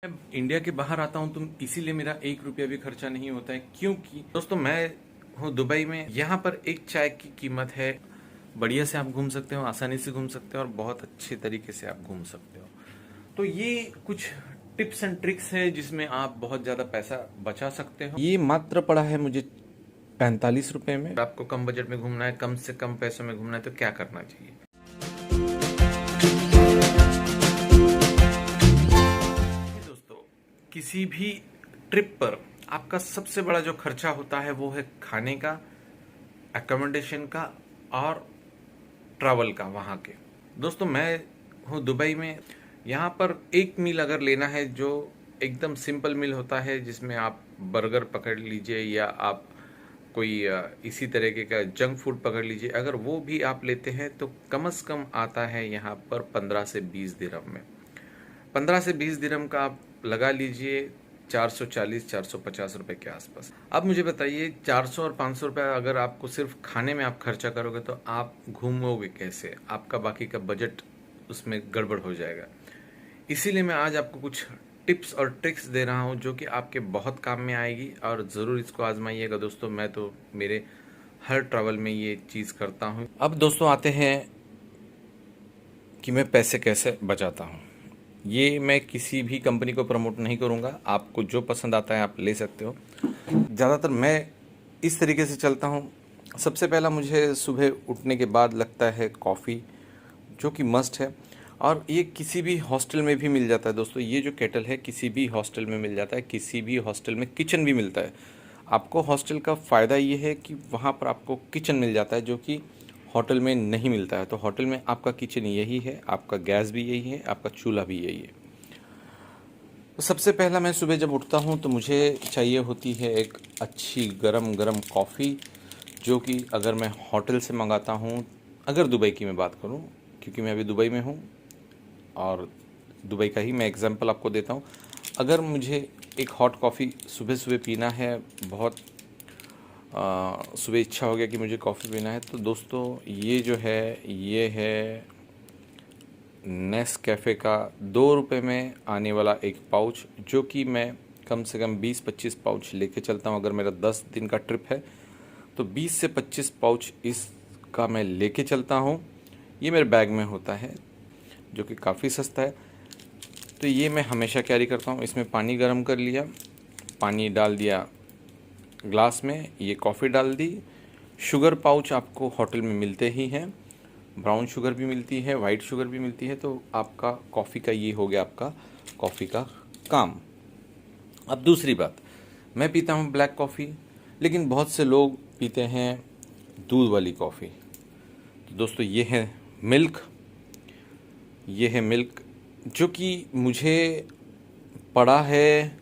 मैं इंडिया के बाहर आता हूं तो इसीलिए मेरा 1 रुपया भी खर्चा नहीं होता है, क्योंकि दोस्तों मैं हूं दुबई में। यहाँ पर एक चाय की कीमत है, बढ़िया से आप घूम सकते हो, आसानी से घूम सकते हो और बहुत अच्छे तरीके से आप घूम सकते हो। तो ये कुछ टिप्स एंड ट्रिक्स है जिसमें आप बहुत ज्यादा पैसा बचा सकते हो। ये मात्र पड़ा है मुझे 45 रुपए में। आपको कम बजट में घूमना है, कम से कम पैसों में घूमना है, तो क्या करना चाहिए? दोस्तों, किसी भी ट्रिप पर आपका सबसे बड़ा जो खर्चा होता है वो है खाने का, अकोमोडेशन का और ट्रैवल का वहाँ के। दोस्तों मैं हूँ दुबई में। यहाँ पर एक मील अगर लेना है जो एकदम सिंपल मील होता है, जिसमें आप बर्गर पकड़ लीजिए या आप कोई इसी तरीके का जंक फूड पकड़ लीजिए, अगर वो भी आप लेते हैं तो कम से कम आता है यहाँ पर 15 से 20 दिरहम में। 15 से 20 दिरहम का आप लगा लीजिए 440-450 रुपए के आसपास। अब मुझे बताइए 400 और 500 रुपए अगर आपको सिर्फ खाने में आप खर्चा करोगे तो आप घूमोगे कैसे? आपका बाकी का बजट उसमें गड़बड़ हो जाएगा। इसीलिए मैं आज आपको कुछ टिप्स और ट्रिक्स दे रहा हूं जो कि आपके बहुत काम में आएगी और ज़रूर इसको आजमाइएगा दोस्तों। मैं तो मेरे हर ट्रैवल में ये चीज़ करता हूं। अब दोस्तों आते हैं कि मैं पैसे कैसे बचाता हूं। ये मैं किसी भी कंपनी को प्रमोट नहीं करूंगा, आपको जो पसंद आता है आप ले सकते हो। ज़्यादातर मैं इस तरीके से चलता हूँ। सबसे पहला मुझे सुबह उठने के बाद लगता है कॉफ़ी, जो कि मस्ट है, और ये किसी भी हॉस्टल में भी मिल जाता है दोस्तों। ये जो केटल है किसी भी हॉस्टल में मिल जाता है, किसी भी हॉस्टल में किचन भी मिलता है। आपको हॉस्टल का फ़ायदा ये है कि वहाँ पर आपको किचन मिल जाता है, जो कि होटल में नहीं मिलता है। तो होटल में आपका किचन यही है, आपका गैस भी यही है, आपका चूल्हा भी यही है। तो सबसे पहला मैं सुबह जब उठता हूँ तो मुझे चाहिए होती है एक अच्छी गरम गरम कॉफ़ी, जो कि अगर मैं होटल से मंगाता हूँ, अगर दुबई की मैं बात करूँ, क्योंकि मैं अभी दुबई में हूँ और दुबई का ही मैं एग्जांपल आपको देता हूँ। अगर मुझे एक हॉट कॉफ़ी सुबह सुबह पीना है, बहुत सुबह इच्छा हो गया कि मुझे कॉफ़ी पीना है, तो दोस्तों ये जो है ये है नेस्कैफ़े का 2 रुपये में आने वाला एक पाउच, जो कि मैं कम से कम 20-25 पाउच लेके चलता हूँ। अगर मेरा 10 दिन का ट्रिप है तो 20 से 25 पाउच इसका मैं लेके चलता हूँ। ये मेरे बैग में होता है, जो कि काफ़ी सस्ता है। तो ये मैं हमेशा कैरी करता हूँ। इसमें पानी गर्म कर लिया, पानी डाल दिया ग्लास में, ये कॉफ़ी डाल दी। शुगर पाउच आपको होटल में मिलते ही हैं, ब्राउन शुगर भी मिलती है, वाइट शुगर भी मिलती है। तो आपका कॉफ़ी का ये हो गया आपका कॉफ़ी का काम। अब दूसरी बात, मैं पीता हूँ ब्लैक कॉफ़ी, लेकिन बहुत से लोग पीते हैं दूध वाली कॉफ़ी। तो दोस्तों ये है मिल्क, ये है मिल्क, जो कि मुझे पड़ा है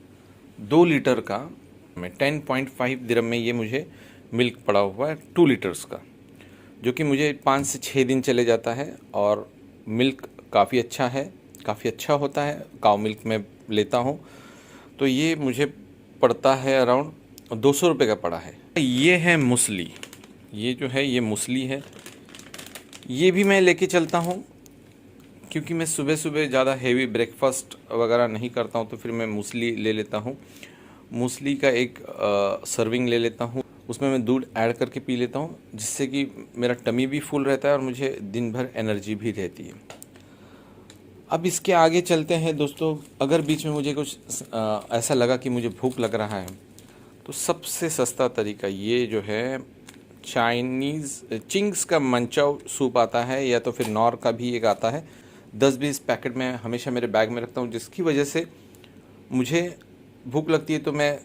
2 लीटर का, में 10.5 दिरहम में ये मुझे मिल्क पड़ा हुआ है 2 लीटर्स का, जो कि मुझे 5 से 6 दिन चले जाता है। और मिल्क काफ़ी अच्छा है, काफ़ी अच्छा होता है। काऊ मिल्क में लेता हूँ तो ये मुझे पड़ता है अराउंड 200 रुपये का पड़ा है। ये है मूसली, ये जो है ये मूसली है, ये भी मैं लेके चलता हूँ, क्योंकि मैं सुबह सुबह ज़्यादा हेवी ब्रेकफास्ट वगैरह नहीं करता हूँ, तो फिर मैं मूसली ले लेता हूँ। मूसली का एक सर्विंग ले लेता हूँ, उसमें मैं दूध ऐड करके पी लेता हूँ, जिससे कि मेरा टमी भी फुल रहता है और मुझे दिन भर एनर्जी भी रहती है। अब इसके आगे चलते हैं दोस्तों। अगर बीच में मुझे कुछ ऐसा लगा कि मुझे भूख लग रहा है, तो सबसे सस्ता तरीका ये जो है चाइनीज़ चिंग्स का मंचाओ सूप आता है, या तो फिर नॉर का भी एक आता है। 10-20 पैकेट मैं हमेशा मेरे बैग में रखता हूँ, जिसकी वजह से मुझे भूख लगती है तो मैं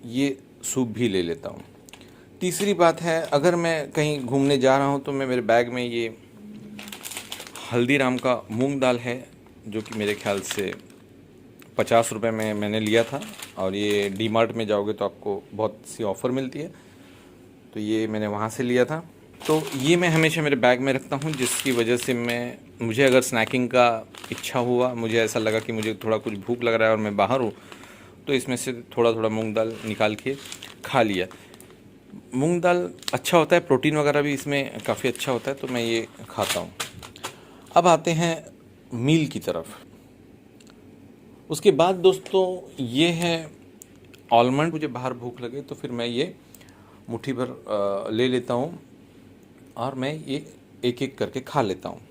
ये सूप भी ले लेता हूँ। तीसरी बात है, अगर मैं कहीं घूमने जा रहा हूँ तो मैं मेरे बैग में ये हल्दीराम का मूंग दाल है, जो कि मेरे ख्याल से 50 रुपये में मैंने लिया था, और ये डी मार्ट में जाओगे तो आपको बहुत सी ऑफ़र मिलती है, तो ये मैंने वहाँ से लिया था। तो ये मैं हमेशा मेरे बैग में रखता हूँ, जिसकी वजह से मुझे अगर स्नैकिंग का इच्छा हुआ, मुझे ऐसा लगा कि मुझे थोड़ा कुछ भूख लग रहा है और मैं बाहर हूँ, तो इसमें से थोड़ा थोड़ा मूंग दाल निकाल के खा लिया। मूंग दाल अच्छा होता है, प्रोटीन वगैरह भी इसमें काफ़ी अच्छा होता है, तो मैं ये खाता हूँ। अब आते हैं मील की तरफ। उसके बाद दोस्तों ये है आलमंड। मुझे बाहर भूख लगे तो फिर मैं ये मुट्ठी भर ले लेता हूँ और मैं ये एक एक करके खा लेता हूँ।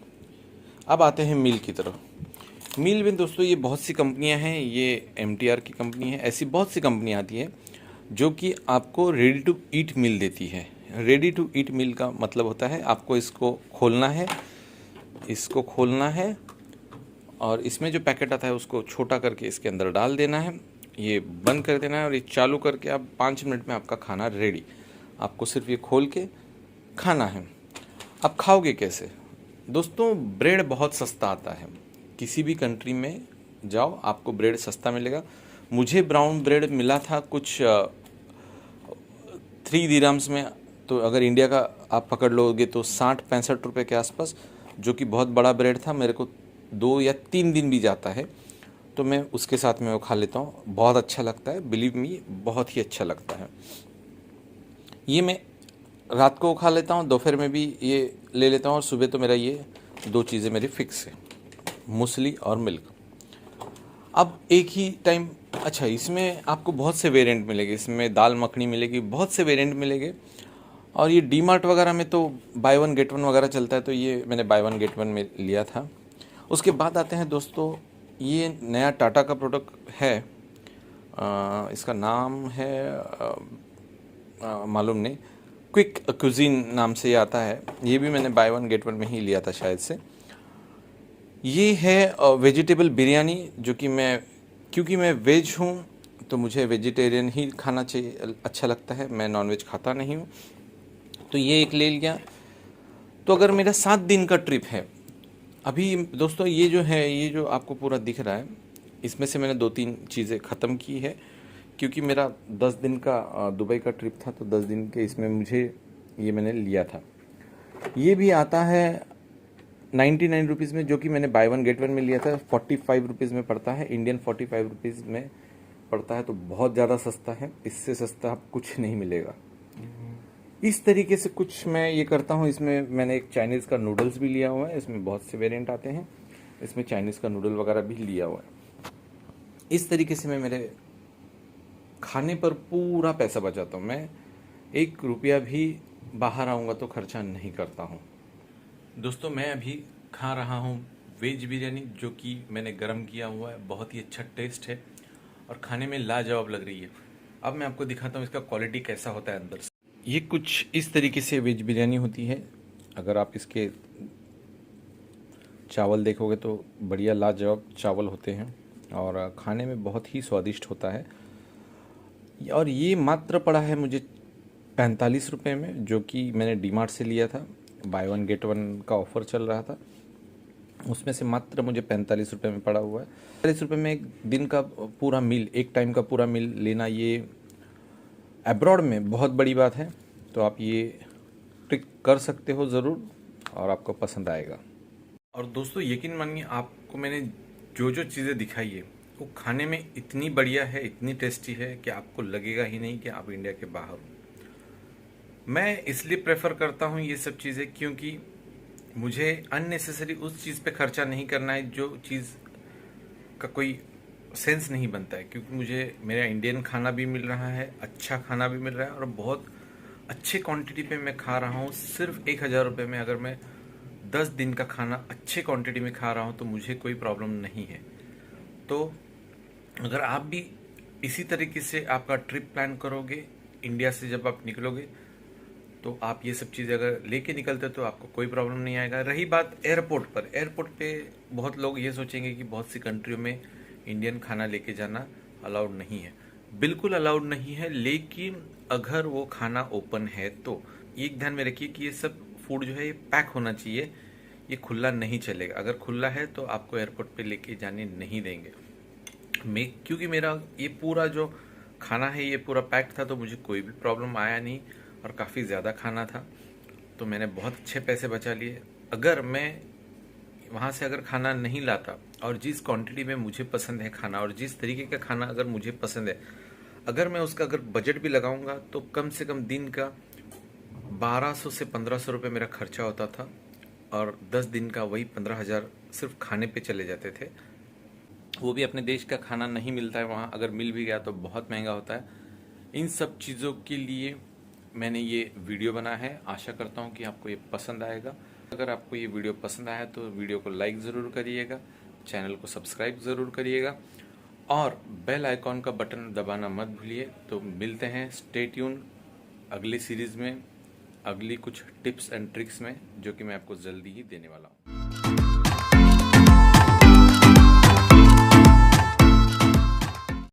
अब आते हैं मील की तरफ। मील में दोस्तों ये बहुत सी कंपनियां हैं, ये MTR की कंपनी है, ऐसी बहुत सी कंपनियां आती हैं जो कि आपको रेडी टू ईट मील देती है। रेडी टू ईट मील का मतलब होता है आपको इसको खोलना है, इसको खोलना है और इसमें जो पैकेट आता है उसको छोटा करके इसके अंदर डाल देना है, ये बंद कर देना है और ये चालू करके आप 5 मिनट में आपका खाना रेडी। आपको सिर्फ ये खोल के खाना है। अब खाओगे कैसे दोस्तों? ब्रेड बहुत सस्ता आता है, किसी भी कंट्री में जाओ आपको ब्रेड सस्ता मिलेगा। मुझे ब्राउन ब्रेड मिला था कुछ 3 दिरहम्स में, तो अगर इंडिया का आप पकड़ लोगे तो 60-65 रुपये के आसपास, जो कि बहुत बड़ा ब्रेड था। मेरे को 2 या 3 दिन भी जाता है तो मैं उसके साथ में वो खा लेता हूँ। बहुत अच्छा लगता है, बिलीव मी, बहुत ही अच्छा लगता है। ये मैं रात को खा लेता हूँ, दोपहर में भी ये ले लेता हूँ और सुबह तो मेरा ये 2 चीज़ें मेरी फिक्स है, मूसली और मिल्क। अब एक ही टाइम, अच्छा इसमें आपको बहुत से वेरिएंट मिलेंगे, इसमें दाल मखनी मिलेगी, बहुत से वेरिएंट मिलेंगे। और ये डी मार्ट वगैरह में तो बाय वन गेट वन वगैरह चलता है, तो ये मैंने बाय वन गेट वन में लिया था। उसके बाद आते हैं दोस्तों, ये नया टाटा का प्रोडक्ट है, इसका नाम है मालूम नहीं, क्विक क्यूजीन नाम से ये आता है। ये भी मैंने बाय वन गेट वन में ही लिया था शायद से। ये है वेजिटेबल बिरयानी, जो कि क्योंकि मैं वेज हूँ तो मुझे वेजिटेरियन ही खाना चाहिए, अच्छा लगता है, मैं नॉनवेज खाता नहीं हूँ, तो ये एक ले लिया। तो अगर मेरा 7 दिन का ट्रिप है अभी दोस्तों, ये जो है, ये जो आपको पूरा दिख रहा है, इसमें से मैंने 2-3 चीज़ें ख़त्म की है, क्योंकि मेरा 10 दिन का दुबई का ट्रिप था, तो 10 दिन के इसमें मुझे ये मैंने लिया था। ये भी आता है 99 रुपीज़ में, जो कि मैंने बाय वन गेट वन में लिया था। 45 रुपीज़ में पड़ता है, इंडियन 45 रुपीज़ में पड़ता है, तो बहुत ज़्यादा सस्ता है, इससे सस्ता आप कुछ नहीं मिलेगा। इस तरीके से कुछ मैं ये करता हूँ। इसमें मैंने एक चाइनीज़ का नूडल्स भी लिया हुआ है, इसमें बहुत से वेरिएंट आते हैं, इसमें चाइनीज़ का नूडल वगैरह भी लिया हुआ है। इस तरीके से मैं मेरे खाने पर पूरा पैसा बचाता हूँ। मैं 1 रुपया भी बाहर आऊँगा तो खर्चा नहीं करता हूँ। दोस्तों मैं अभी खा रहा हूँ वेज बिरयानी, जो कि मैंने गरम किया हुआ है, बहुत ही अच्छा टेस्ट है और खाने में लाजवाब लग रही है। अब मैं आपको दिखाता हूँ इसका क्वालिटी कैसा होता है अंदर से। ये कुछ इस तरीके से वेज बिरयानी होती है। अगर आप इसके चावल देखोगे तो बढ़िया लाजवाब चावल होते हैं और खाने में बहुत ही स्वादिष्ट होता है। और ये मात्र पड़ा है मुझे 45 रुपये में, जो कि मैंने डी मार्ट से लिया था, बाय वन गेट वन का ऑफ़र चल रहा था, उसमें से मात्र मुझे 45 रुपये में पड़ा हुआ है। 45 रुपये में एक दिन का पूरा मील, एक टाइम का पूरा मील लेना, ये अब्रॉड में बहुत बड़ी बात है। तो आप ये ट्रिक कर सकते हो ज़रूर और आपको पसंद आएगा। और दोस्तों यकीन मानिए, आपको मैंने जो जो चीज़ें दिखाई है वो खाने में इतनी बढ़िया है, इतनी टेस्टी है कि आपको लगेगा ही नहीं कि आप इंडिया के बाहर हो। मैं इसलिए प्रेफर करता हूँ ये सब चीज़ें, क्योंकि मुझे अननेसेसरी उस चीज़ पे खर्चा नहीं करना है जो चीज़ का कोई सेंस नहीं बनता है। क्योंकि मुझे मेरा इंडियन खाना भी मिल रहा है, अच्छा खाना भी मिल रहा है और बहुत अच्छे क्वांटिटी पे मैं खा रहा हूँ। सिर्फ 1000 रुपये में अगर मैं 10 दिन का खाना अच्छे क्वांटिटी में खा रहा हूँ तो मुझे कोई प्रॉब्लम नहीं है। तो अगर आप भी इसी तरीके से आपका ट्रिप प्लान करोगे, इंडिया से जब आप निकलोगे, तो आप ये सब चीज़ें अगर लेके निकलते तो आपको कोई प्रॉब्लम नहीं आएगा। रही बात एयरपोर्ट पर, एयरपोर्ट पे बहुत लोग ये सोचेंगे कि बहुत सी कंट्रियों में इंडियन खाना लेके जाना अलाउड नहीं है। बिल्कुल अलाउड नहीं है, लेकिन अगर वो खाना ओपन है तो एक ध्यान में रखिए कि ये सब फूड जो है ये पैक होना चाहिए, ये खुला नहीं चलेगा। अगर खुला है तो आपको एयरपोर्ट पे लेके जाने नहीं देंगे। क्योंकि मेरा ये पूरा जो खाना है ये पूरा पैक था, तो मुझे कोई भी प्रॉब्लम आया नहीं और काफ़ी ज़्यादा खाना था, तो मैंने बहुत अच्छे पैसे बचा लिए। अगर मैं वहाँ से अगर खाना नहीं लाता और जिस क्वांटिटी में मुझे पसंद है खाना और जिस तरीके का खाना अगर मुझे पसंद है, अगर मैं उसका अगर बजट भी लगाऊंगा तो कम से कम दिन का 1200 से 1500 रुपये मेरा खर्चा होता था और 10 दिन का वही 15,000 सिर्फ खाने पे चले जाते थे। वो भी अपने देश का खाना नहीं मिलता है वहाँ, अगर मिल भी गया तो बहुत महंगा होता है। इन सब चीज़ों के लिए मैंने ये वीडियो बनाया है। आशा करता हूँ कि आपको ये पसंद आएगा। अगर आपको ये वीडियो पसंद आया तो वीडियो को लाइक ज़रूर करिएगा, चैनल को सब्सक्राइब ज़रूर करिएगा और बेल आइकॉन का बटन दबाना मत भूलिए। तो मिलते हैं, स्टे ट्यून अगली सीरीज़ में, अगली कुछ टिप्स एंड ट्रिक्स में, जो कि मैं आपको जल्दी ही देने वाला हूँ।